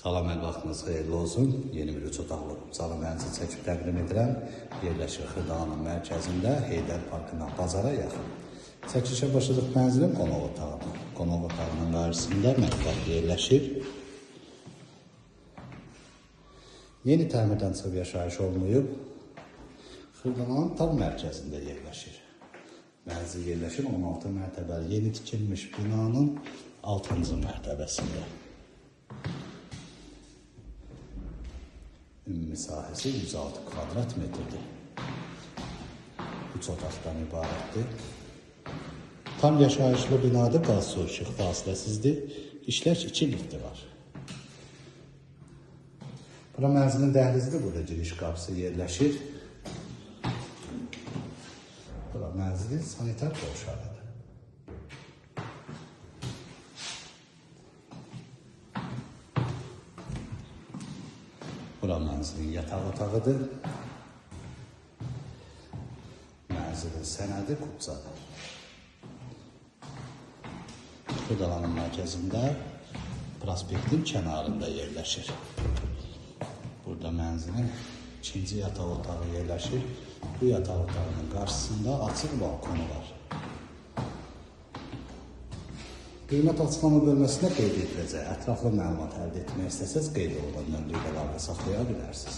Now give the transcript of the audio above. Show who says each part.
Speaker 1: Salam, əl vaxtınız xeyirli olsun. Yeni bir 3 otaqlı salon mənzil çəkib təqdim edirəm. Yerləşir Xırdalanın mərkəzində, Heydər Parkından bazara yaxın. Çəkilişə başladıq mənzilin qonaq otağına. Qonaq otağının qarşısında mətbəx yerləşir. Yeni təmirdən çıxıb yaşayış olmayıb. Xırdalanın tam mərkəzində yerləşir. Mənzil yerləşir 16 mərtəbəli yeni tikilmiş binanın 6-cı mərtəbəsində. Ümumi sahəsi 106 kvadrat metrdir. 3 otaqdan ibarətdir. Tam yaşayışlı binada qaz su işıq fasiləsizdir. İşlər 2 illikdir var. Bura mənzilin dəhlizidir. Burada giriş qapısı yerləşir. Bura mənzilin sanitar qovşağıdır. Bura mənzilin yataq otağıdır. Mənzilin sənədi kubzadır. Xırdalanın mərkəzində prospektin kənarında yerləşir. Burada mənzilin ikinci yataq otağı yerləşir. Bu yataq otağının qarşısında açıq balkonu var. Qiymət açıqlama bölməsində qeyd ediləcək. Ətraflı məlumat əldə etmək istəsəz qeyd olunan nömrə ilə əlaqə saxlaya bilərsiniz.